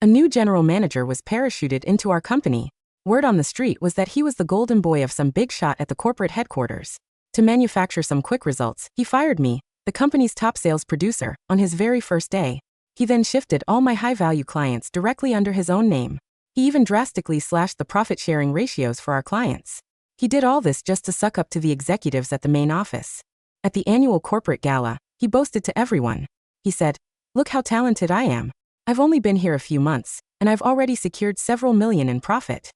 A new general manager was parachuted into our company. Word on the street was that he was the golden boy of some big shot at the corporate headquarters. To manufacture some quick results, he fired me, the company's top sales producer, on his very first day. He then shifted all my high-value clients directly under his own name. He even drastically slashed the profit-sharing ratios for our clients. He did all this just to suck up to the executives at the main office. At the annual corporate gala, he boasted to everyone. He said, "Look how talented I am. I've only been here a few months, and I've already secured several million in profit."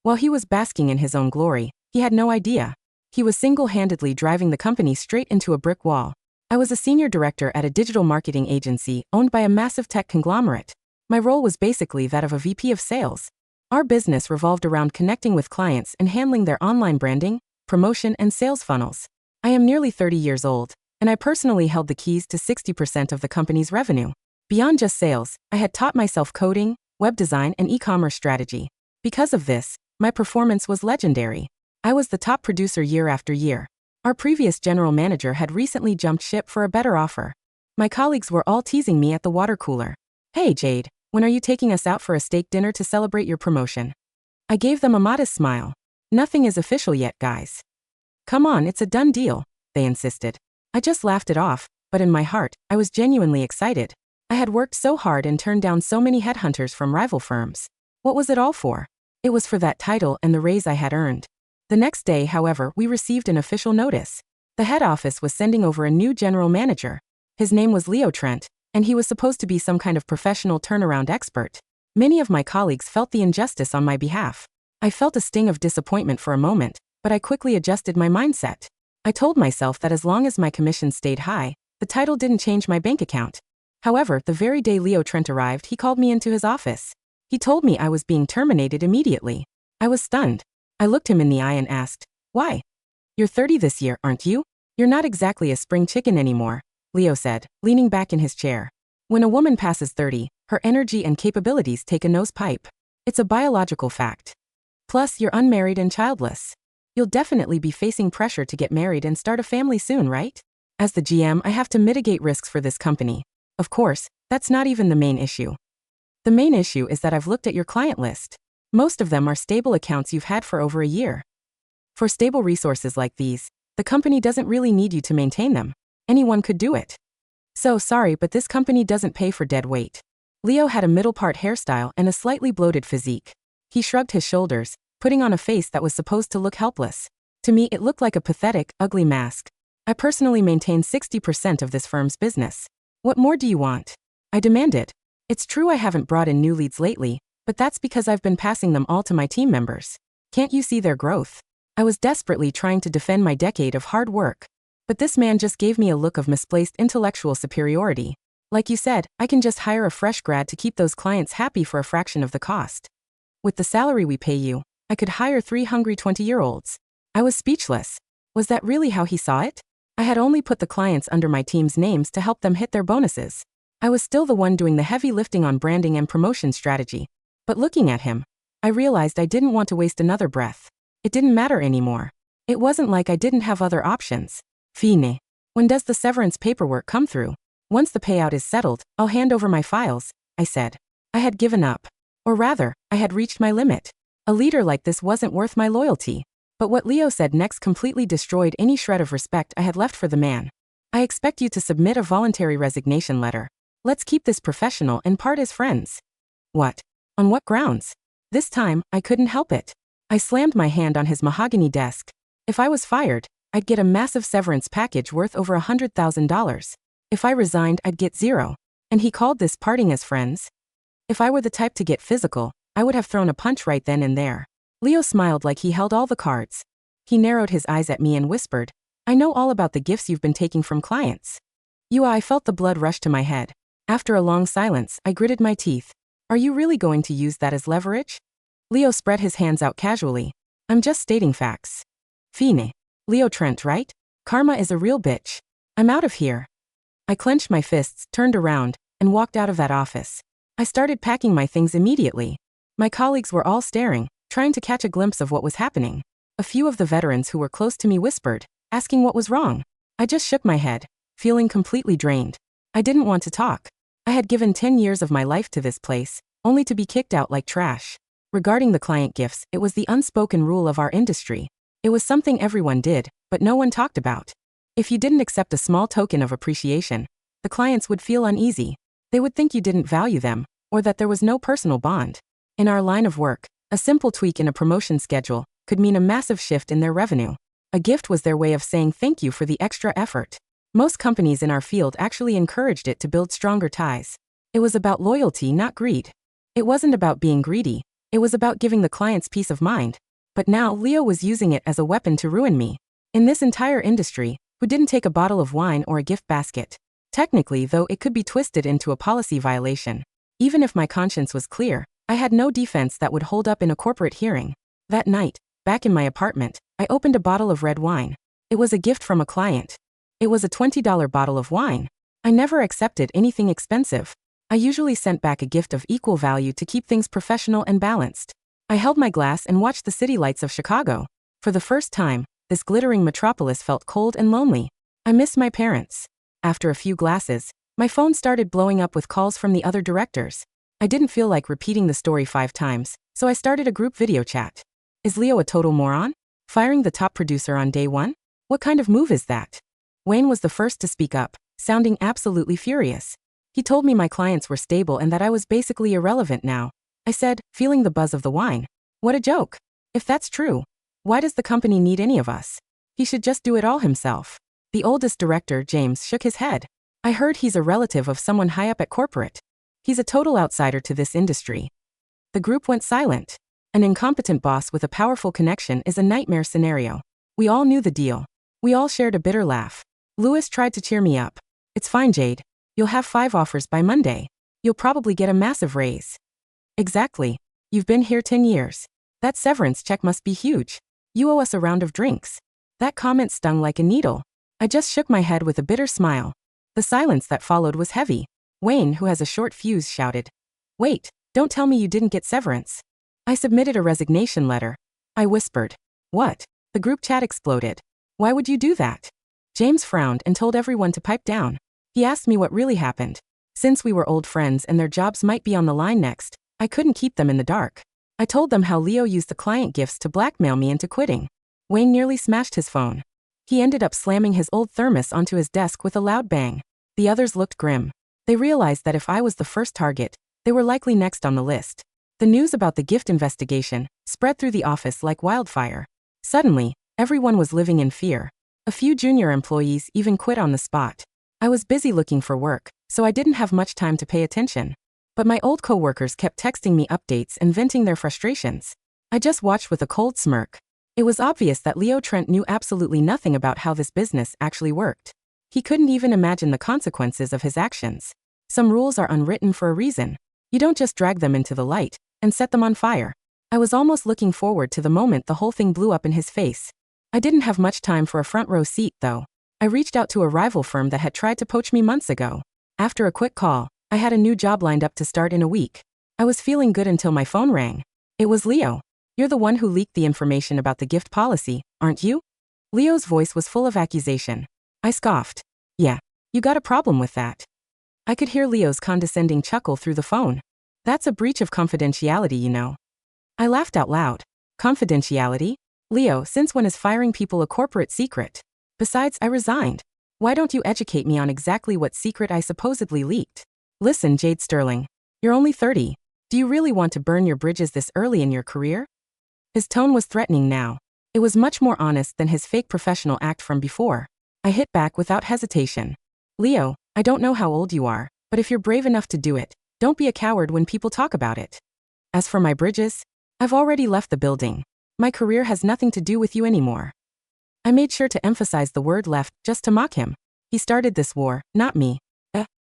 While he was basking in his own glory, he had no idea. He was single-handedly driving the company straight into a brick wall. I was a senior director at a digital marketing agency owned by a massive tech conglomerate. My role was basically that of a VP of sales. Our business revolved around connecting with clients and handling their online branding, promotion, and sales funnels. I am nearly 30 years old, and I personally held the keys to 60% of the company's revenue. Beyond just sales, I had taught myself coding, web design, and e-commerce strategy. Because of this, my performance was legendary. I was the top producer year after year. Our previous general manager had recently jumped ship for a better offer. My colleagues were all teasing me at the water cooler. "Hey Jade, when are you taking us out for a steak dinner to celebrate your promotion?" I gave them a modest smile. "Nothing is official yet, guys." "Come on, it's a done deal," they insisted. I just laughed it off, but in my heart, I was genuinely excited. I had worked so hard and turned down so many headhunters from rival firms. What was it all for? It was for that title and the raise I had earned. The next day, however, we received an official notice. The head office was sending over a new general manager. His name was Leo Trent, and he was supposed to be some kind of professional turnaround expert. Many of my colleagues felt the injustice on my behalf. I felt a sting of disappointment for a moment, but I quickly adjusted my mindset. I told myself that as long as my commission stayed high, the title didn't change my bank account. However, the very day Leo Trent arrived, he called me into his office. He told me I was being terminated immediately. I was stunned. I looked him in the eye and asked, "Why?" "You're 30 this year, aren't you? You're not exactly a spring chicken anymore," Leo said, leaning back in his chair. "When a woman passes 30, her energy and capabilities take a nosepipe. It's a biological fact. Plus, you're unmarried and childless. You'll definitely be facing pressure to get married and start a family soon, right? As the GM, I have to mitigate risks for this company. Of course, that's not even the main issue. The main issue is that I've looked at your client list. Most of them are stable accounts you've had for over a year. For stable resources like these, the company doesn't really need you to maintain them. Anyone could do it. So sorry, but this company doesn't pay for dead weight." Leo had a middle-part hairstyle and a slightly bloated physique. He shrugged his shoulders, putting on a face that was supposed to look helpless. To me, it looked like a pathetic, ugly mask. "I personally maintain 60% of this firm's business. What more do you want?" I demanded. "It's true I haven't brought in new leads lately, but that's because I've been passing them all to my team members. Can't you see their growth?" I was desperately trying to defend my decade of hard work. But this man just gave me a look of misplaced intellectual superiority. "Like you said, I can just hire a fresh grad to keep those clients happy for a fraction of the cost. With the salary we pay you, I could hire 3 hungry 20-year-olds. I was speechless. Was that really how he saw it? I had only put the clients under my team's names to help them hit their bonuses. I was still the one doing the heavy lifting on branding and promotion strategy. But looking at him, I realized I didn't want to waste another breath. It didn't matter anymore. It wasn't like I didn't have other options. "Fine. When does the severance paperwork come through?" "Once the payout is settled, I'll hand over my files," I said. I had given up. Or rather, I had reached my limit. A leader like this wasn't worth my loyalty. But what Leo said next completely destroyed any shred of respect I had left for the man. "I expect you to submit a voluntary resignation letter. Let's keep this professional and part as friends." "What? On what grounds?" This time, I couldn't help it. I slammed my hand on his mahogany desk. If I was fired, I'd get a massive severance package worth over $100,000. If I resigned, I'd get zero. And he called this parting as friends? If I were the type to get physical, I would have thrown a punch right then and there. Leo smiled like he held all the cards. He narrowed his eyes at me and whispered, "I know all about the gifts you've been taking from clients." I felt the blood rush to my head. After a long silence, I gritted my teeth. "Are you really going to use that as leverage?" Leo spread his hands out casually. "I'm just stating facts." "Fine. Leo Trent, right? Karma is a real bitch. I'm out of here." I clenched my fists, turned around, and walked out of that office. I started packing my things immediately. My colleagues were all staring, trying to catch a glimpse of what was happening. A few of the veterans who were close to me whispered, asking what was wrong. I just shook my head, feeling completely drained. I didn't want to talk. I had given 10 years of my life to this place, only to be kicked out like trash. Regarding the client gifts, it was the unspoken rule of our industry. It was something everyone did, but no one talked about. If you didn't accept a small token of appreciation, the clients would feel uneasy. They would think you didn't value them, or that there was no personal bond. In our line of work, a simple tweak in a promotion schedule could mean a massive shift in their revenue. A gift was their way of saying thank you for the extra effort. Most companies in our field actually encouraged it to build stronger ties. It was about loyalty, not greed. It wasn't about being greedy. It was about giving the clients peace of mind. But now Leo was using it as a weapon to ruin me. In this entire industry, who didn't take a bottle of wine or a gift basket? Technically, though, it could be twisted into a policy violation. Even if my conscience was clear, I had no defense that would hold up in a corporate hearing. That night, back in my apartment, I opened a bottle of red wine. It was a gift from a client. It was a $20 bottle of wine. I never accepted anything expensive. I usually sent back a gift of equal value to keep things professional and balanced. I held my glass and watched the city lights of Chicago. For the first time, this glittering metropolis felt cold and lonely. I missed my parents. After a few glasses, my phone started blowing up with calls from the other directors. I didn't feel like repeating the story 5 times, so I started a group video chat. Is Leo a total moron? Firing the top producer on day 1? What kind of move is that? Wayne was the first to speak up, sounding absolutely furious. He told me my clients were stable and that I was basically irrelevant now. I said, feeling the buzz of the wine. What a joke. If that's true, why does the company need any of us? He should just do it all himself. The oldest director, James, shook his head. I heard he's a relative of someone high up at corporate. He's a total outsider to this industry. The group went silent. An incompetent boss with a powerful connection is a nightmare scenario. We all knew the deal. We all shared a bitter laugh. Lewis tried to cheer me up. It's fine, Jade. You'll have 5 offers by Monday. You'll probably get a massive raise. Exactly. You've been here 10 years. That severance check must be huge. You owe us a round of drinks. That comment stung like a needle. I just shook my head with a bitter smile. The silence that followed was heavy. Wayne, who has a short fuse, shouted, "Wait, don't tell me you didn't get severance." I submitted a resignation letter. I whispered, "What?" The group chat exploded. "Why would you do that?" James frowned and told everyone to pipe down. He asked me what really happened. Since we were old friends and their jobs might be on the line next, I couldn't keep them in the dark. I told them how Leo used the client gifts to blackmail me into quitting. Wayne nearly smashed his phone. He ended up slamming his old thermos onto his desk with a loud bang. The others looked grim. They realized that if I was the first target, they were likely next on the list. The news about the gift investigation spread through the office like wildfire. Suddenly, everyone was living in fear. A few junior employees even quit on the spot. I was busy looking for work, so I didn't have much time to pay attention. But my old coworkers kept texting me updates and venting their frustrations. I just watched with a cold smirk. It was obvious that Leo Trent knew absolutely nothing about how this business actually worked. He couldn't even imagine the consequences of his actions. Some rules are unwritten for a reason. You don't just drag them into the light and set them on fire. I was almost looking forward to the moment the whole thing blew up in his face. I didn't have much time for a front row seat, though. I reached out to a rival firm that had tried to poach me months ago. After a quick call, I had a new job lined up to start in a week. I was feeling good until my phone rang. It was Leo. "You're the one who leaked the information about the gift policy, aren't you?" Leo's voice was full of accusation. I scoffed. "Yeah, you got a problem with that." I could hear Leo's condescending chuckle through the phone. "That's a breach of confidentiality, you know." I laughed out loud. "Confidentiality? Leo, since when is firing people a corporate secret? Besides, I resigned. Why don't you educate me on exactly what secret I supposedly leaked?" "Listen, Jade Sterling. You're only 30. Do you really want to burn your bridges this early in your career?" His tone was threatening now. It was much more honest than his fake professional act from before. I hit back without hesitation. "Leo, I don't know how old you are, but if you're brave enough to do it, don't be a coward when people talk about it. As for my bridges, I've already left the building. My career has nothing to do with you anymore." I made sure to emphasize the word left just to mock him. He started this war, not me.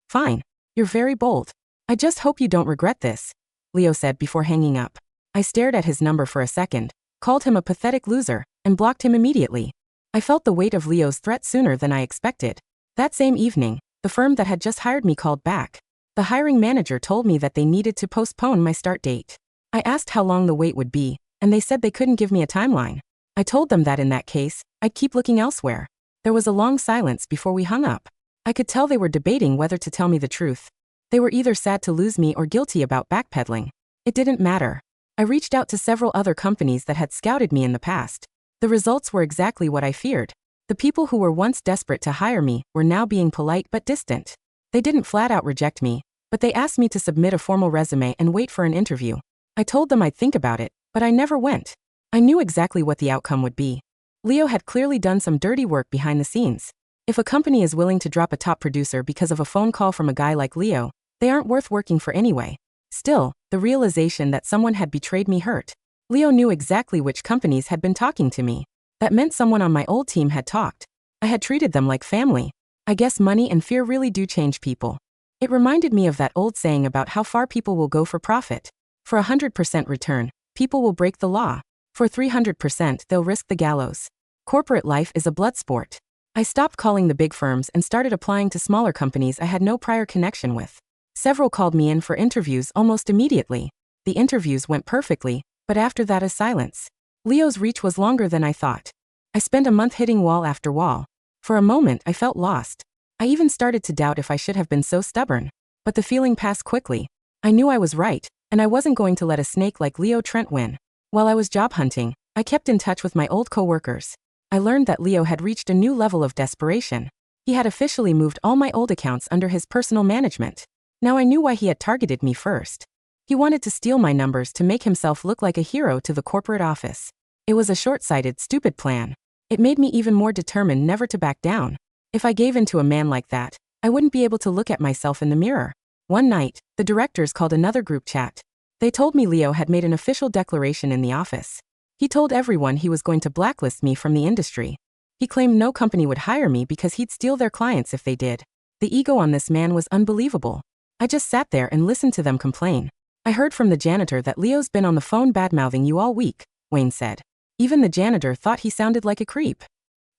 Fine. You're very bold. I just hope you don't regret this," Leo said before hanging up. I stared at his number for a second, called him a pathetic loser, and blocked him immediately. I felt the weight of Leo's threat sooner than I expected. That same evening, the firm that had just hired me called back. The hiring manager told me that they needed to postpone my start date. I asked how long the wait would be, and they said they couldn't give me a timeline. I told them that in that case, I'd keep looking elsewhere. There was a long silence before we hung up. I could tell they were debating whether to tell me the truth. They were either sad to lose me or guilty about backpedaling. It didn't matter. I reached out to several other companies that had scouted me in the past. The results were exactly what I feared. The people who were once desperate to hire me were now being polite but distant. They didn't flat out reject me, but they asked me to submit a formal resume and wait for an interview. I told them I'd think about it, but I never went. I knew exactly what the outcome would be. Leo had clearly done some dirty work behind the scenes. If a company is willing to drop a top producer because of a phone call from a guy like Leo, they aren't worth working for anyway. Still, the realization that someone had betrayed me hurt. Leo knew exactly which companies had been talking to me. That meant someone on my old team had talked. I had treated them like family. I guess money and fear really do change people. It reminded me of that old saying about how far people will go for profit. For 100% return, people will break the law. For 300%, they'll risk the gallows. Corporate life is a blood sport. I stopped calling the big firms and started applying to smaller companies I had no prior connection with. Several called me in for interviews almost immediately. The interviews went perfectly, but after that, a silence. Leo's reach was longer than I thought. I spent a month hitting wall after wall. For a moment, I felt lost. I even started to doubt if I should have been so stubborn. But the feeling passed quickly. I knew I was right, and I wasn't going to let a snake like Leo Trent win. While I was job hunting, I kept in touch with my old coworkers. I learned that Leo had reached a new level of desperation. He had officially moved all my old accounts under his personal management. Now I knew why he had targeted me first. He wanted to steal my numbers to make himself look like a hero to the corporate office. It was a short-sighted, stupid plan. It made me even more determined never to back down. If I gave in to a man like that, I wouldn't be able to look at myself in the mirror. One night, the directors called another group chat. They told me Leo had made an official declaration in the office. He told everyone he was going to blacklist me from the industry. He claimed no company would hire me because he'd steal their clients if they did. The ego on this man was unbelievable. I just sat there and listened to them complain. I heard from the janitor that Leo's been on the phone badmouthing you all week, Wayne said. Even the janitor thought he sounded like a creep.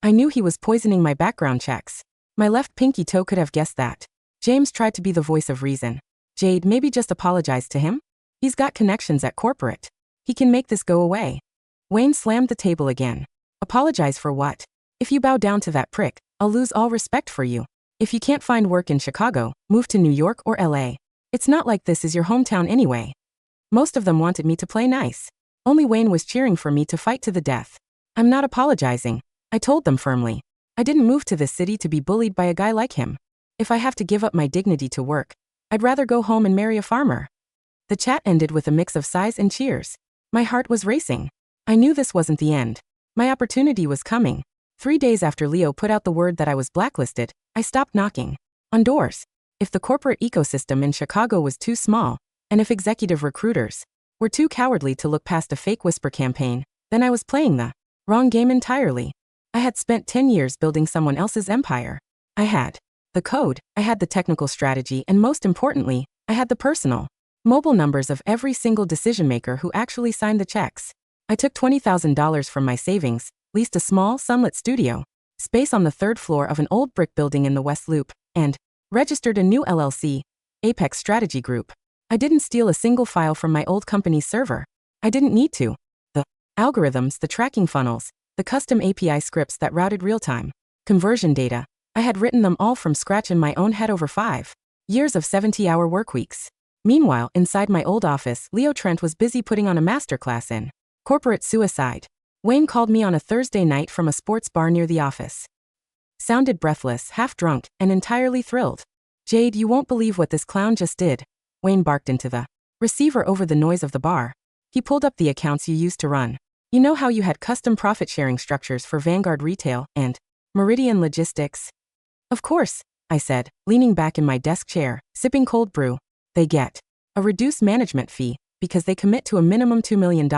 I knew he was poisoning my background checks. My left pinky toe could have guessed that. James tried to be the voice of reason. Jade, maybe just apologize to him? He's got connections at corporate. He can make this go away. Wayne slammed the table again. Apologize for what? If you bow down to that prick, I'll lose all respect for you. If you can't find work in Chicago, move to New York or LA. It's not like this is your hometown anyway. Most of them wanted me to play nice. Only Wayne was cheering for me to fight to the death. I'm not apologizing, I told them firmly. I didn't move to this city to be bullied by a guy like him. If I have to give up my dignity to work, I'd rather go home and marry a farmer. The chat ended with a mix of sighs and cheers. My heart was racing. I knew this wasn't the end. My opportunity was coming. 3 days after Leo put out the word that I was blacklisted, I stopped knocking on doors. If the corporate ecosystem in Chicago was too small, and if executive recruiters were too cowardly to look past a fake whisper campaign, then I was playing the wrong game entirely. I had spent 10 years building someone else's empire. I had the code, I had the technical strategy, and most importantly, I had the personal, mobile numbers of every single decision maker who actually signed the checks. I took $20,000 from my savings, leased a small, sunlit studio space on the 3rd floor of an old brick building in the West Loop, and registered a new LLC, Apex Strategy Group. I didn't steal a single file from my old company's server. I didn't need to. The algorithms, the tracking funnels, the custom API scripts that routed real-time conversion data, I had written them all from scratch in my own head over 5 years of 70-hour work weeks. Meanwhile, inside my old office, Leo Trent was busy putting on a masterclass in corporate suicide. Wayne called me on a Thursday night from a sports bar near the office. Sounded breathless, half-drunk, and entirely thrilled. Jade, you won't believe what this clown just did. Wayne barked into the receiver over the noise of the bar. He pulled up the accounts you used to run. You know how you had custom profit-sharing structures for Vanguard Retail and Meridian Logistics? Of course, I said, leaning back in my desk chair, sipping cold brew. They get a reduced management fee because they commit to a minimum $2 million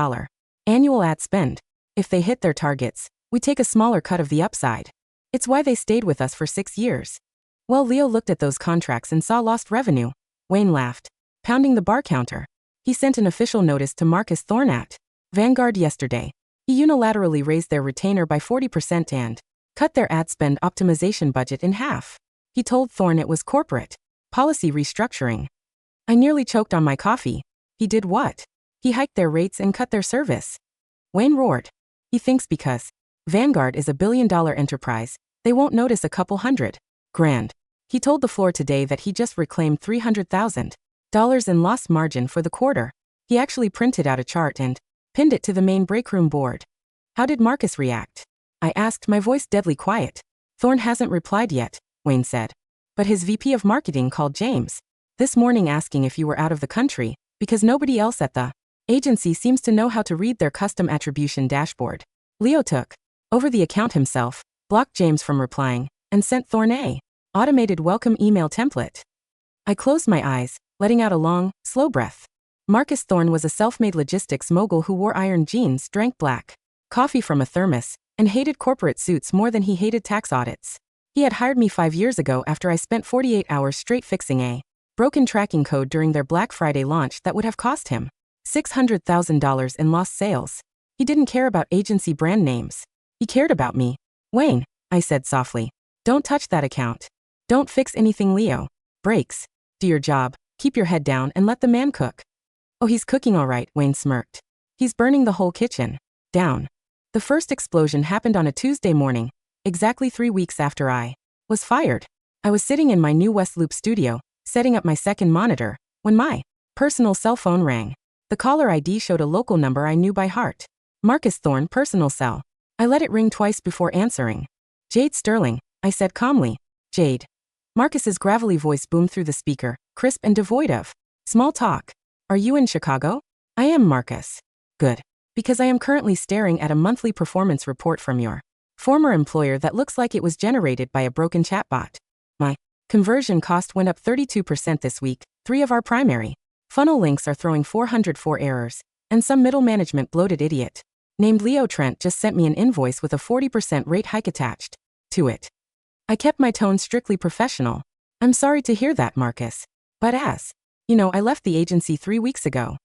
annual ad spend. If they hit their targets, we take a smaller cut of the upside. It's why they stayed with us for 6 years. Well, Leo looked at those contracts and saw lost revenue. Wayne laughed, pounding the bar counter. He sent an official notice to Marcus Thorne at Vanguard yesterday. He unilaterally raised their retainer by 40% and cut their ad spend optimization budget in half. He told Thorne it was corporate policy restructuring. I nearly choked on my coffee. He did what? He hiked their rates and cut their service. Wayne roared. He thinks because Vanguard is a billion-dollar enterprise, they won't notice a couple $100,000 He told the floor today that he just reclaimed $300,000 in lost margin for the quarter. He actually printed out a chart and pinned it to the main breakroom board. How did Marcus react? I asked, my voice deadly quiet. Thorne hasn't replied yet, Wayne said. But his VP of marketing called James this morning asking if you were out of the country, because nobody else at the agency seems to know how to read their custom attribution dashboard. Leo took over the account himself, blocked James from replying, and sent Thorne a automated welcome email template. I closed my eyes, letting out a long, slow breath. Marcus Thorne was a self-made logistics mogul who wore iron jeans, drank black coffee from a thermos, and hated corporate suits more than he hated tax audits. He had hired me 5 years ago after I spent 48 hours straight fixing a broken tracking code during their Black Friday launch that would have cost him $600,000 in lost sales. He didn't care about agency brand names. He cared about me. Wayne, I said softly, don't touch that account. Don't fix anything Leo breaks. Do your job, keep your head down and let the man cook. Oh, he's cooking all right, Wayne smirked. He's burning the whole kitchen down. The first explosion happened on a Tuesday morning, exactly 3 weeks after I was fired. I was sitting in my new West Loop studio, setting up my second monitor, when my personal cell phone rang. The caller ID showed a local number I knew by heart. Marcus Thorne, personal cell. I let it ring twice before answering. Jade Sterling, I said calmly. Jade. Marcus's gravelly voice boomed through the speaker, crisp and devoid of small talk. Are you in Chicago? I am, Marcus. Good. Because I am currently staring at a monthly performance report from your former employer that looks like it was generated by a broken chatbot. My conversion cost went up 32% this week. 3 of our primary funnel links are throwing 404 errors, and some middle management bloated idiot named Leo Trent just sent me an invoice with a 40% rate hike attached to it. I kept my tone strictly professional. I'm sorry to hear that, Marcus. But as you know, I left the agency 3 weeks ago.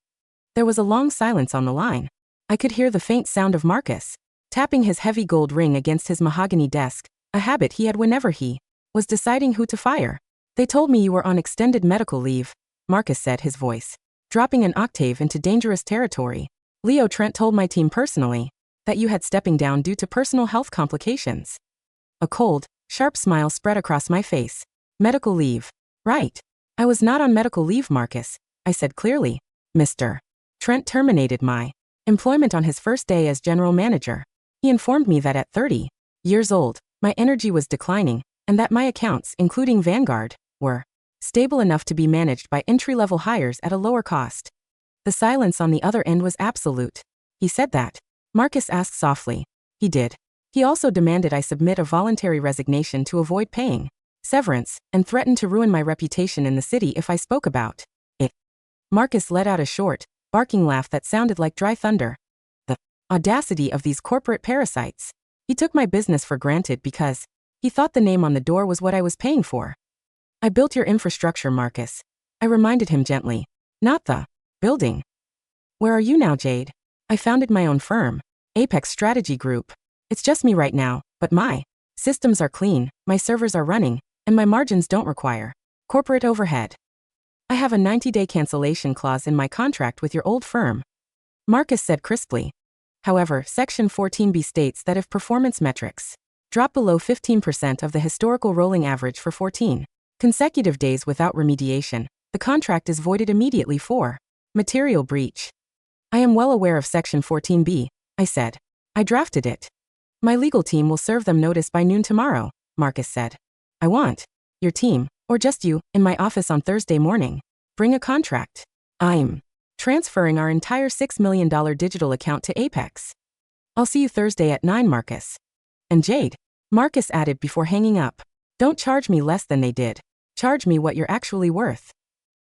There was a long silence on the line. I could hear the faint sound of Marcus tapping his heavy gold ring against his mahogany desk, a habit he had whenever he was deciding who to fire. They told me you were on extended medical leave, Marcus said, his voice dropping an octave into dangerous territory. Leo Trent told my team personally that you had stepping down due to personal health complications. A cold, sharp smile spread across my face. Medical leave. Right. I was not on medical leave, Marcus, I said clearly. Mr. Trent terminated my employment on his first day as general manager. He informed me that at 30 years old, my energy was declining, and that my accounts, including Vanguard, were stable enough to be managed by entry-level hires at a lower cost. The silence on the other end was absolute. He said that? Marcus asked softly. He did. He also demanded I submit a voluntary resignation to avoid paying severance, and threatened to ruin my reputation in the city if I spoke about it. Marcus let out a short, barking laugh that sounded like dry thunder. The audacity of these corporate parasites. He took my business for granted because he thought the name on the door was what I was paying for. I built your infrastructure, Marcus. I reminded him gently. Not the building. Where are you now, Jade? I founded my own firm, Apex Strategy Group. It's just me right now, but my systems are clean, my servers are running, and my margins don't require corporate overhead. I have a 90-day cancellation clause in my contract with your old firm, Marcus said crisply. However, Section 14B states that if performance metrics drop below 15% of the historical rolling average for 14 consecutive days without remediation, the contract is voided immediately for material breach. I am well aware of Section 14B, I said. I drafted it. My legal team will serve them notice by noon tomorrow, Marcus said. I want your team, or just you, in my office on Thursday morning. Bring a contract. I'm transferring our entire $6 million digital account to Apex. I'll see you Thursday at 9, Marcus. And Jade, Marcus added before hanging up. Don't charge me less than they did. Charge me what you're actually worth.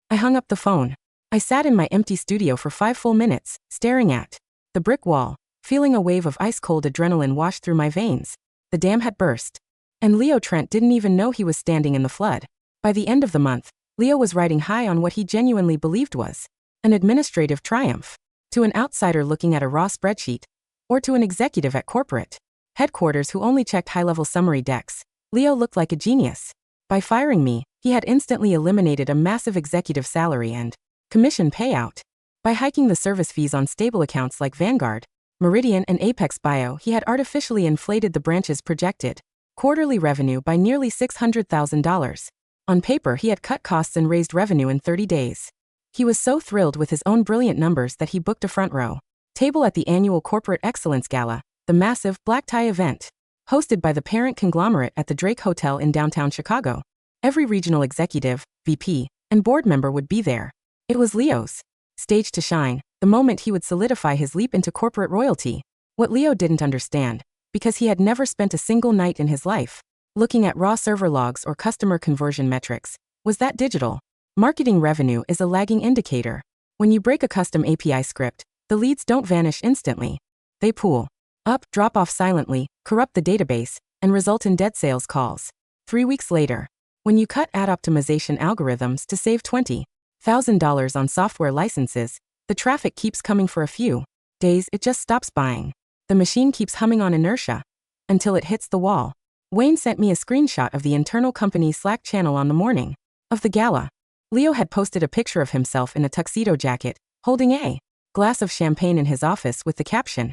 I hung up the phone. I sat in my empty studio for 5 full minutes, staring at the brick wall, feeling a wave of ice-cold adrenaline wash through my veins. The dam had burst. And Leo Trent didn't even know he was standing in the flood. By the end of the month, Leo was riding high on what he genuinely believed was an administrative triumph. To an outsider looking at a raw spreadsheet, or to an executive at corporate headquarters who only checked high-level summary decks, Leo looked like a genius. By firing me, he had instantly eliminated a massive executive salary and commission payout. By hiking the service fees on stable accounts like Vanguard, Meridian, and Apex Bio, he had artificially inflated the branch's projected quarterly revenue by nearly $600,000. On paper, he had cut costs and raised revenue in 30 days. He was so thrilled with his own brilliant numbers that he booked a front row table at the annual Corporate Excellence Gala, the massive black tie event, hosted by the parent conglomerate at the Drake Hotel in downtown Chicago. Every regional executive, VP, and board member would be there. It was Leo's stage to shine, the moment he would solidify his leap into corporate royalty. What Leo didn't understand, because he had never spent a single night in his life looking at raw server logs or customer conversion metrics, was that digital marketing revenue is a lagging indicator. When you break a custom API script, the leads don't vanish instantly. They pool up, drop off silently, corrupt the database, and result in dead sales calls. 3 weeks later, when you cut ad optimization algorithms to save $20,000 on software licenses, the traffic keeps coming for a few days, it just stops buying. The machine keeps humming on inertia until it hits the wall. Wayne sent me a screenshot of the internal company Slack channel on the morning of the gala. Leo had posted a picture of himself in a tuxedo jacket, holding a glass of champagne in his office with the caption,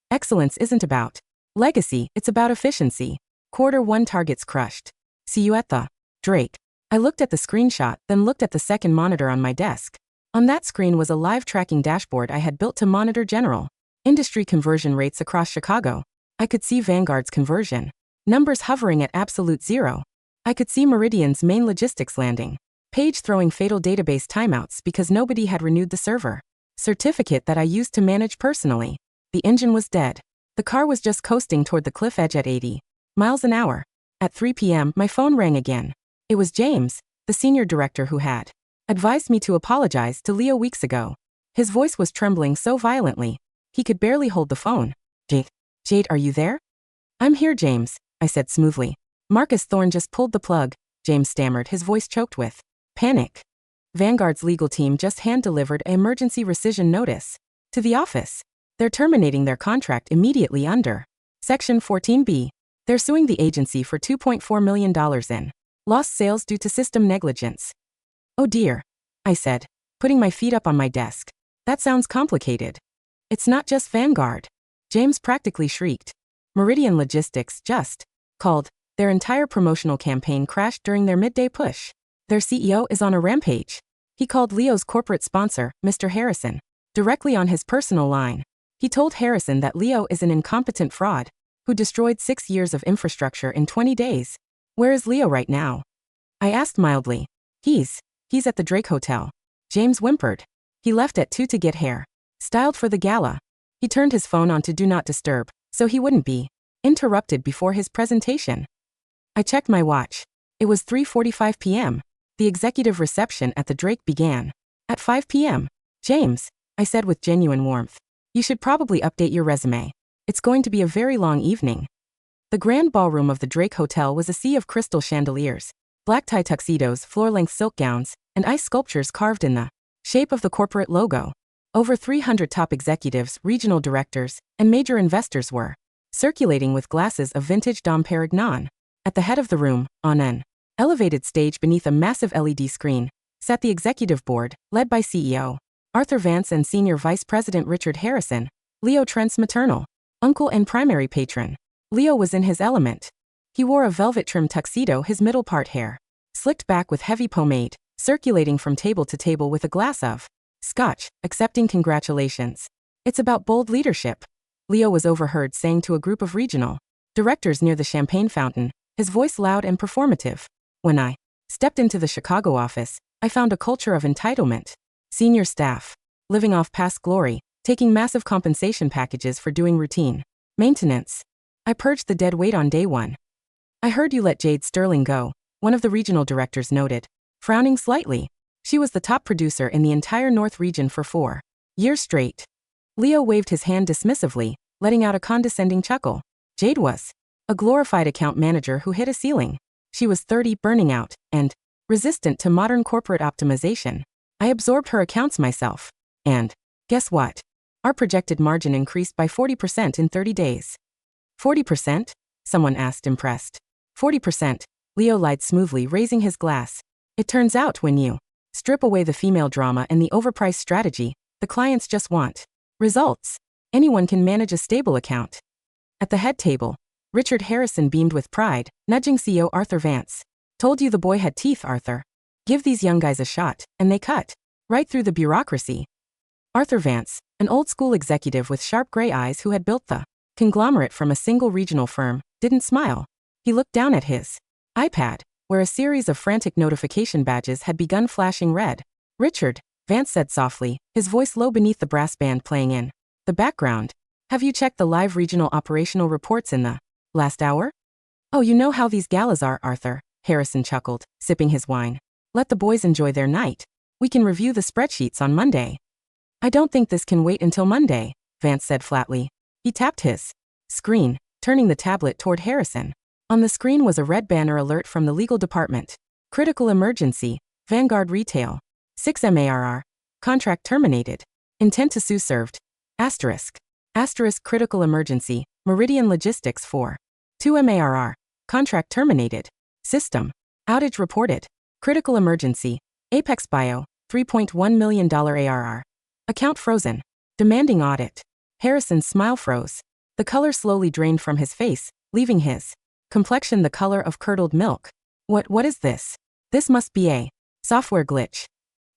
"Excellence isn't about legacy, it's about efficiency. Q1 targets crushed. See you at the Drake." I looked at the screenshot, then looked at the second monitor on my desk. On that screen was a live tracking dashboard I had built to monitor general industry conversion rates across Chicago. I could see Vanguard's conversion numbers hovering at absolute zero. I could see Meridian's main logistics landing page throwing fatal database timeouts because nobody had renewed the server certificate that I used to manage personally. The engine was dead. The car was just coasting toward the cliff edge at 80 miles an hour. At 3 p.m., my phone rang again. It was James, the senior director who had advised me to apologize to Leo weeks ago. His voice was trembling so violently, he could barely hold the phone. Jade, are you there?" "I'm here, James," I said smoothly. "Marcus Thorne just pulled the plug," James stammered, his voice choked with panic. "Vanguard's legal team just hand-delivered an emergency rescission notice to the office. They're terminating their contract immediately under Section 14B. They're suing the agency for $2.4 million in lost sales due to system negligence." "Oh dear," I said, putting my feet up on my desk. "That sounds complicated." "It's not just Vanguard," James practically shrieked. "Meridian Logistics just called. Their entire promotional campaign crashed during their midday push. Their CEO is on a rampage. He called Leo's corporate sponsor, Mr. Harrison, directly on his personal line. He told Harrison that Leo is an incompetent fraud who destroyed 6 years of infrastructure in 20 days. Where is Leo right now?" I asked mildly. He's at the Drake Hotel." James whimpered. "He left at 2 to get hair styled for the gala. He turned his phone on to Do Not Disturb, so he wouldn't be interrupted before his presentation." I checked my watch. It was 3:45 p.m. The executive reception at the Drake began at 5 p.m. "James," I said with genuine warmth, "you should probably update your resume. It's going to be a very long evening." The grand ballroom of the Drake Hotel was a sea of crystal chandeliers, black tie tuxedos, floor-length silk gowns, and ice sculptures carved in the shape of the corporate logo. Over 300 top executives, regional directors, and major investors were circulating with glasses of vintage Dom Perignon. At the head of the room, on an elevated stage beneath a massive LED screen, sat the executive board, led by CEO Arthur Vance and Senior Vice President Richard Harrison, Leo Trent's maternal uncle and primary patron. Leo was in his element. He wore a velvet-trimmed tuxedo, his middle part hair slicked back with heavy pomade, circulating from table to table with a glass of scotch, accepting congratulations. "It's about bold leadership," Leo was overheard saying to a group of regional directors near the champagne fountain, his voice loud and performative. When I stepped into the Chicago office, I found a culture of entitlement. Senior staff living off past glory, taking massive compensation packages for doing routine maintenance. I purged the dead weight on day one. "I heard you let Jade Sterling go," one of the regional directors noted, frowning slightly. "She was the top producer in the entire North region for 4 years straight." Leo waved his hand dismissively, letting out a condescending chuckle. "Jade was a glorified account manager who hit a ceiling. She was 30, burning out, and resistant to modern corporate optimization. I absorbed her accounts myself. And guess what? Our projected margin increased by 40% in 30 days. 40%? Someone asked, impressed. 40%, Leo lied smoothly, raising his glass. It turns out when you strip away the female drama and the overpriced strategy, the clients just want results. Anyone can manage a stable account. At the head table, Richard Harrison beamed with pride, nudging CEO Arthur Vance. Told you the boy had teeth, Arthur. Give these young guys a shot, and they cut. Right through the bureaucracy. Arthur Vance, an old-school executive with sharp gray eyes who had built the conglomerate from a single regional firm, didn't smile. He looked down at his iPad, where a series of frantic notification badges had begun flashing red. Richard, Vance said softly, his voice low beneath the brass band playing in the background. Have you checked the live regional operational reports in the last hour? Oh, you know how these galas are, Arthur, Harrison chuckled, sipping his wine. Let the boys enjoy their night. We can review the spreadsheets on Monday. I don't think this can wait until Monday, Vance said flatly. He tapped his screen, turning the tablet toward Harrison. On the screen was a red banner alert from the legal department. Critical emergency, Vanguard Retail. 6 MARR. Contract terminated. Intent to sue served. Asterisk. Asterisk critical emergency, Meridian Logistics 4. 2 MARR. Contract terminated. System. Outage reported. Critical emergency, Apex Bio, $3.1 million ARR. Account frozen. Demanding audit. Harrison's smile froze. The color slowly drained from his face, leaving his complexion the color of curdled milk. What is this? This must be a software glitch.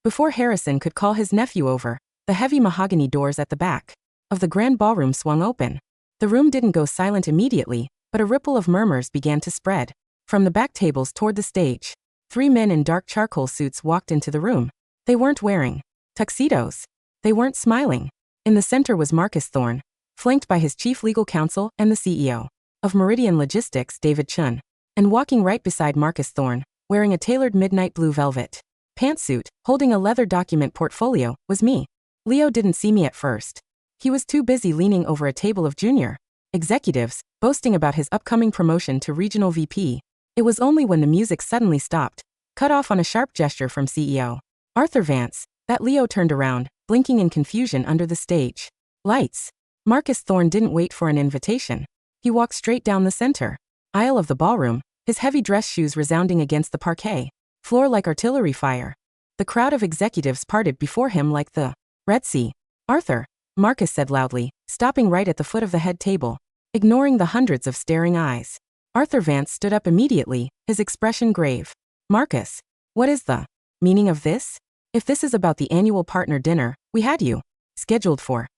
Before Harrison could call his nephew over, the heavy mahogany doors at the back of the grand ballroom swung open. The room didn't go silent immediately, but a ripple of murmurs began to spread. From the back tables toward the stage, 3 men in dark charcoal suits walked into the room. They weren't wearing tuxedos. They weren't smiling. In the center was Marcus Thorne, flanked by his chief legal counsel and the CEO of Meridian Logistics, David Chun. And walking right beside Marcus Thorne, wearing a tailored midnight blue velvet pantsuit, holding a leather document portfolio, was me. Leo didn't see me at first. He was too busy leaning over a table of junior executives, boasting about his upcoming promotion to regional VP. It was only when the music suddenly stopped, cut off on a sharp gesture from CEO Arthur Vance, that Leo turned around, blinking in confusion under the stage lights. Marcus Thorne didn't wait for an invitation. He walked straight down the center aisle of the ballroom, his heavy dress shoes resounding against the parquet floor like artillery fire. The crowd of executives parted before him like the Red Sea. Arthur, Marcus said loudly, stopping right at the foot of the head table, ignoring the hundreds of staring eyes. Arthur Vance stood up immediately, his expression grave. Marcus, what is the meaning of this? If this is about the annual partner dinner we had you scheduled for.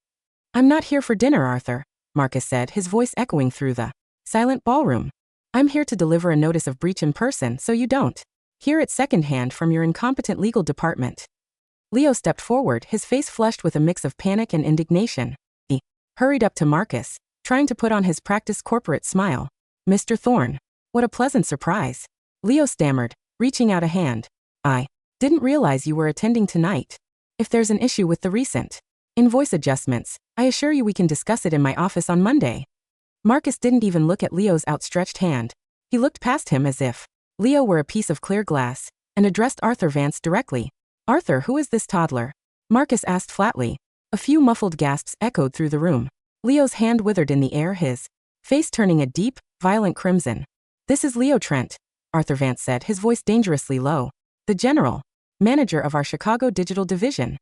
I'm not here for dinner, Arthur, Marcus said, his voice echoing through the silent ballroom. I'm here to deliver a notice of breach in person so you don't hear it secondhand from your incompetent legal department. Leo stepped forward, his face flushed with a mix of panic and indignation. He hurried up to Marcus, trying to put on his practiced corporate smile. Mr. Thorne, what a pleasant surprise. Leo stammered, reaching out a hand. I didn't realize you were attending tonight. If there's an issue with the recent invoice adjustments, I assure you we can discuss it in my office on Monday. Marcus didn't even look at Leo's outstretched hand. He looked past him as if Leo were a piece of clear glass, and addressed Arthur Vance directly. Arthur, who is this toddler? Marcus asked flatly. A few muffled gasps echoed through the room. Leo's hand withered in the air, his face turning a deep, violent crimson. This is Leo Trent, Arthur Vance said, his voice dangerously low. The general manager of our Chicago Digital Division.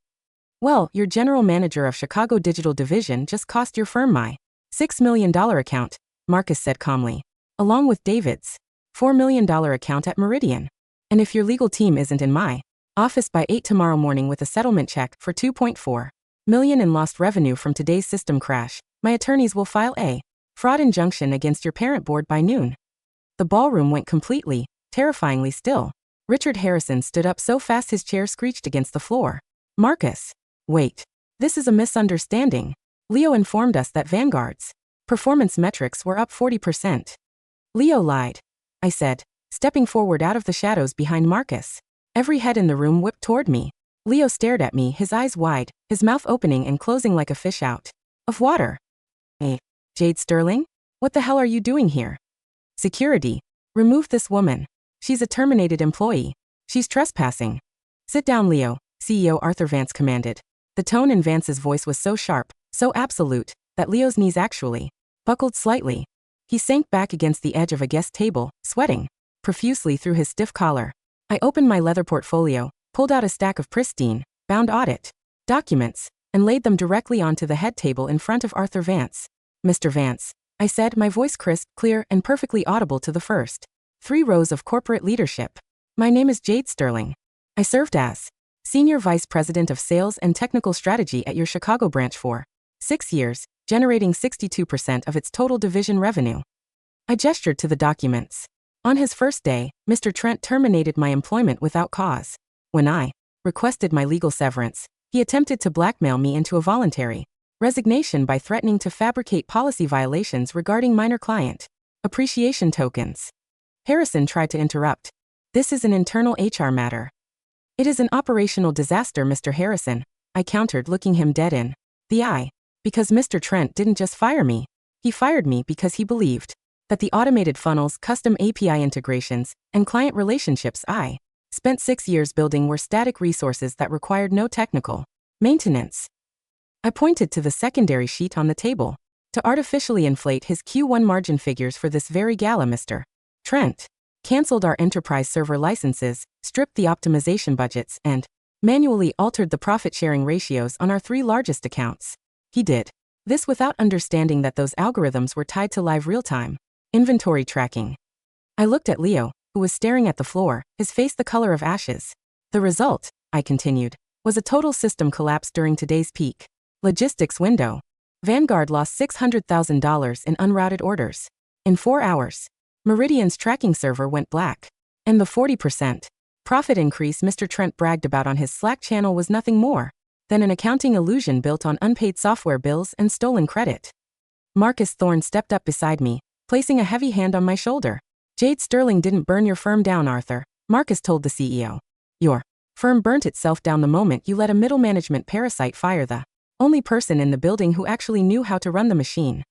Well, your general manager of Chicago Digital Division just cost your firm my $6 million account, Marcus said calmly, along with David's $4 million account at Meridian. And if your legal team isn't in my office by 8 tomorrow morning with a settlement check for $2.4 million in lost revenue from today's system crash, my attorneys will file a fraud injunction against your parent board by noon. The ballroom went completely, terrifyingly still. Richard Harrison stood up so fast his chair screeched against the floor. Marcus, wait. This is a misunderstanding. Leo informed us that Vanguard's performance metrics were up 40%. Leo lied, I said, stepping forward out of the shadows behind Marcus. Every head in the room whipped toward me. Leo stared at me, his eyes wide, his mouth opening and closing like a fish out of water. Hey, Jade Sterling? What the hell are you doing here? Security. Remove this woman. She's a terminated employee. She's trespassing. Sit down, Leo, CEO Arthur Vance commanded. The tone in Vance's voice was so sharp, so absolute, that Leo's knees actually buckled slightly. He sank back against the edge of a guest table, sweating profusely through his stiff collar. I opened my leather portfolio, pulled out a stack of pristine, bound audit documents, and laid them directly onto the head table in front of Arthur Vance. Mr. Vance, I said, my voice crisp, clear, and perfectly audible to the first 3 rows of corporate leadership. My name is Jade Sterling. I served as Senior Vice President of Sales and Technical Strategy at your Chicago branch for 6 years, generating 62% of its total division revenue. I gestured to the documents. On his first day, Mr. Trent terminated my employment without cause. When I requested my legal severance, he attempted to blackmail me into a voluntary resignation by threatening to fabricate policy violations regarding minor client appreciation tokens. Harrison tried to interrupt. This is an internal HR matter. It is an operational disaster, Mr. Harrison, I countered, looking him dead in the eye. Because Mr. Trent didn't just fire me. He fired me because he believed that the automated funnels, custom API integrations, and client relationships I spent 6 years building were static resources that required no technical maintenance. I pointed to the secondary sheet on the table. To artificially inflate his Q1 margin figures for this very gala, Mr. Trent canceled our enterprise server licenses, stripped the optimization budgets, and manually altered the profit-sharing ratios on our 3 largest accounts. He did this without understanding that those algorithms were tied to live real-time inventory tracking. I looked at Leo, who was staring at the floor, his face the color of ashes. The result, I continued, was a total system collapse during today's peak logistics window. Vanguard lost $600,000 in unrouted orders. In 4 hours, Meridian's tracking server went black. And the 40% profit increase Mr. Trent bragged about on his Slack channel was nothing more than an accounting illusion built on unpaid software bills and stolen credit. Marcus Thorne stepped up beside me, placing a heavy hand on my shoulder. Jade Sterling didn't burn your firm down, Arthur, Marcus told the CEO. Your firm burnt itself down the moment you let a middle management parasite fire the only person in the building who actually knew how to run the machine.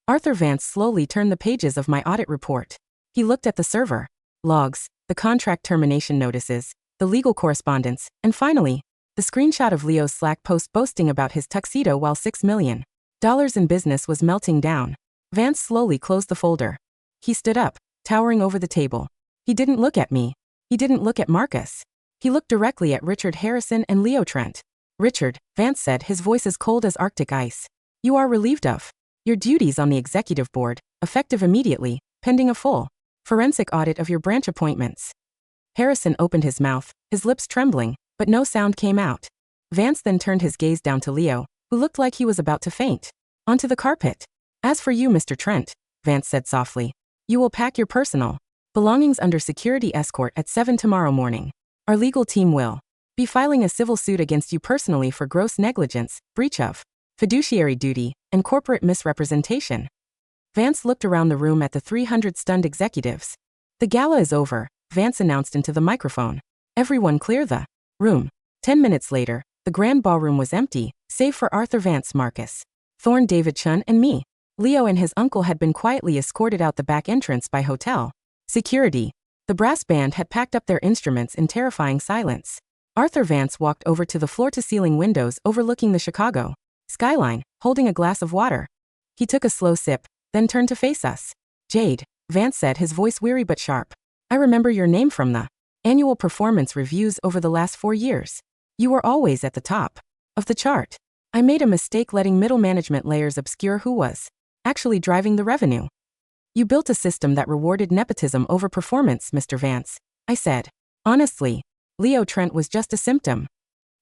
Arthur Vance slowly turned the pages of my audit report. He looked at the server logs, the contract termination notices, the legal correspondence, and finally, the screenshot of Leo's Slack post boasting about his tuxedo while $6 million in business was melting down. Vance slowly closed the folder. He stood up, towering over the table. He didn't look at me. He didn't look at Marcus. He looked directly at Richard Harrison and Leo Trent. Richard, Vance said, his voice as cold as Arctic ice. You are relieved of your duties on the executive board, effective immediately, pending a full forensic audit of your branch appointments. Harrison opened his mouth, his lips trembling, but no sound came out. Vance then turned his gaze down to Leo, who looked like he was about to faint. Onto the carpet. As for you, Mr. Trent, Vance said softly, you will pack your personal belongings under security escort at 7 tomorrow morning. Our legal team will be filing a civil suit against you personally for gross negligence, breach of fiduciary duty, and corporate misrepresentation. Vance looked around the room at the 300 stunned executives. The gala is over, Vance announced into the microphone. Everyone clear the room. 10 minutes later, the grand ballroom was empty, save for Arthur Vance, Marcus Thorne, David Chun, and me. Leo and his uncle had been quietly escorted out the back entrance by hotel security. The brass band had packed up their instruments in terrifying silence. Arthur Vance walked over to the floor-to-ceiling windows overlooking the Chicago skyline, holding a glass of water. He took a slow sip, then turned to face us. Jade, Vance said, his voice weary but sharp. I remember your name from the annual performance reviews over the last 4 years. You were always at the top of the chart. I made a mistake letting middle management layers obscure who was actually driving the revenue. You built a system that rewarded nepotism over performance, Mr. Vance, I said. Honestly, Leo Trent was just a symptom.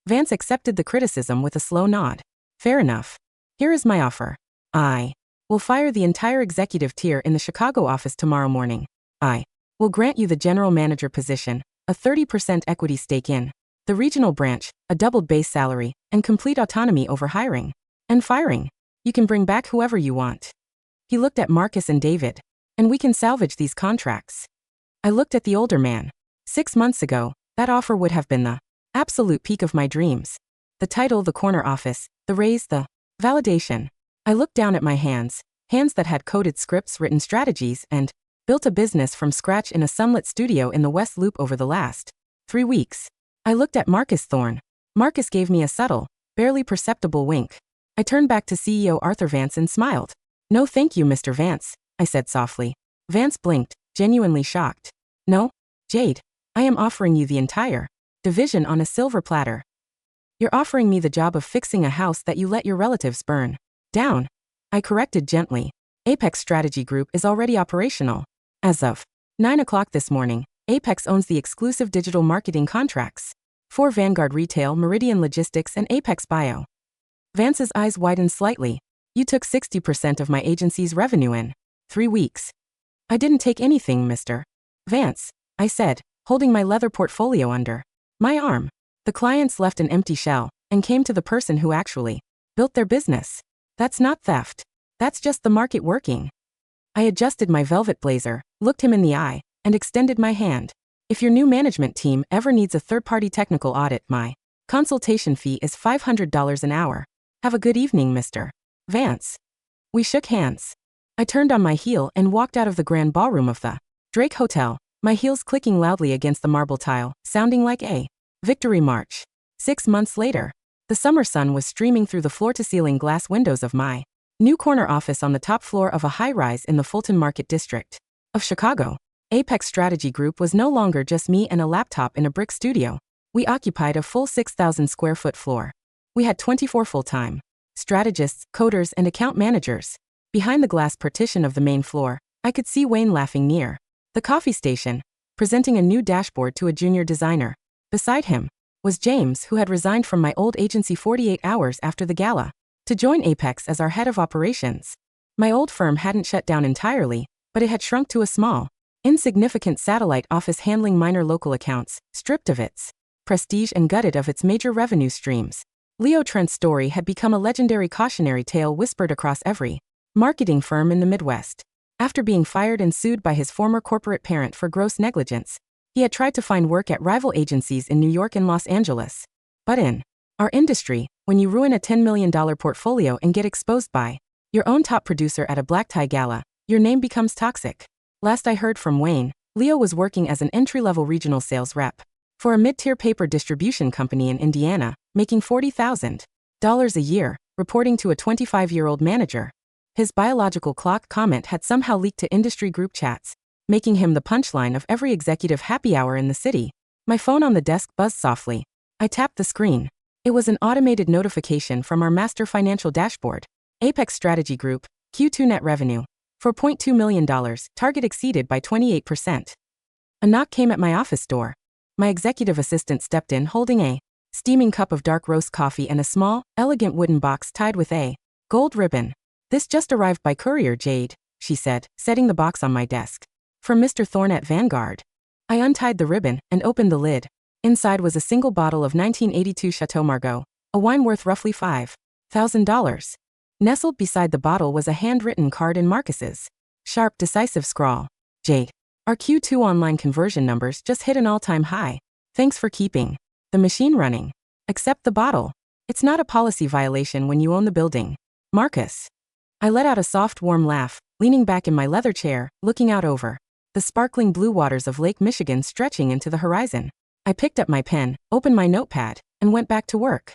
Vance accepted the criticism with a slow nod. Fair enough. Here is my offer. I will fire the entire executive tier in the Chicago office tomorrow morning. I will grant you the general manager position, a 30% equity stake in the regional branch, a doubled base salary, and complete autonomy over hiring and firing. You can bring back whoever you want. He looked at Marcus and David. And we can salvage these contracts. I looked at the older man. 6 months ago, that offer would have been the absolute peak of my dreams. The title, the corner office, the raise, the validation. I looked down at my hands that had coded scripts, written strategies, and built a business from scratch in a sunlit studio in the West Loop over the last 3 weeks. I looked at Marcus Thorne. Marcus gave me a subtle, barely perceptible wink. I turned back to CEO Arthur Vance and smiled. No thank you, Mr. Vance, I said softly. Vance blinked, genuinely shocked. No, Jade, I am offering you the entire division on a silver platter. You're offering me the job of fixing a house that you let your relatives burn down. I corrected gently. Apex Strategy Group is already operational. As of 9 o'clock this morning. Apex owns the exclusive digital marketing contracts for Vanguard Retail, Meridian Logistics, and Apex Bio. Vance's eyes widened slightly. You took 60% of my agency's revenue in 3 weeks. I didn't take anything, Mr. Vance, I said, holding my leather portfolio under my arm. The clients left an empty shell and came to the person who actually built their business. That's not theft. That's just the market working. I adjusted my velvet blazer, looked him in the eye, and extended my hand. If your new management team ever needs a third-party technical audit, my consultation fee is $500 an hour. Have a good evening, Mr. Vance. We shook hands. I turned on my heel and walked out of the grand ballroom of the Drake Hotel, my heels clicking loudly against the marble tile, sounding like a victory march. 6 months later, the summer sun was streaming through the floor-to-ceiling glass windows of my new corner office on the top floor of a high-rise in the Fulton Market District of Chicago. Apex Strategy Group was no longer just me and a laptop in a brick studio. We occupied a full 6,000 square foot floor. We had 24 full-time strategists, coders, and account managers. Behind the glass partition of the main floor, I could see Wayne laughing near the coffee station, presenting a new dashboard to a junior designer. Beside him was James, who had resigned from my old agency 48 hours after the gala to join Apex as our head of operations. My old firm hadn't shut down entirely, but it had shrunk to a small, insignificant satellite office handling minor local accounts, stripped of its prestige and gutted of its major revenue streams. Leo Trent's story had become a legendary cautionary tale whispered across every marketing firm in the Midwest. After being fired and sued by his former corporate parent for gross negligence, he had tried to find work at rival agencies in New York and Los Angeles. But in our industry, when you ruin a $10 million portfolio and get exposed by your own top producer at a black tie gala, your name becomes toxic. Last I heard from Wayne, Leo was working as an entry-level regional sales rep for a mid-tier paper distribution company in Indiana, making $40,000 a year, reporting to a 25-year-old manager. His biological clock comment had somehow leaked to industry group chats, making him the punchline of every executive happy hour in the city. My phone on the desk buzzed softly. I tapped the screen. It was an automated notification from our master financial dashboard. Apex Strategy Group, Q2 net revenue, $4.2 million, target exceeded by 28%. A knock came at my office door. My executive assistant stepped in holding a steaming cup of dark roast coffee and a small, elegant wooden box tied with a gold ribbon. This just arrived by courier, Jade, she said, setting the box on my desk. From Mr. Thorne at Vanguard. I untied the ribbon and opened the lid. Inside was a single bottle of 1982 Chateau Margaux, a wine worth roughly $5,000. Nestled beside the bottle was a handwritten card in Marcus's sharp, decisive scrawl. Jade, our Q2 online conversion numbers just hit an all-time high. Thanks for keeping the machine running. Accept the bottle. It's not a policy violation when you own the building. Marcus. I let out a soft, warm laugh, leaning back in my leather chair, looking out over the sparkling blue waters of Lake Michigan stretching into the horizon. I picked up my pen, opened my notepad, and went back to work.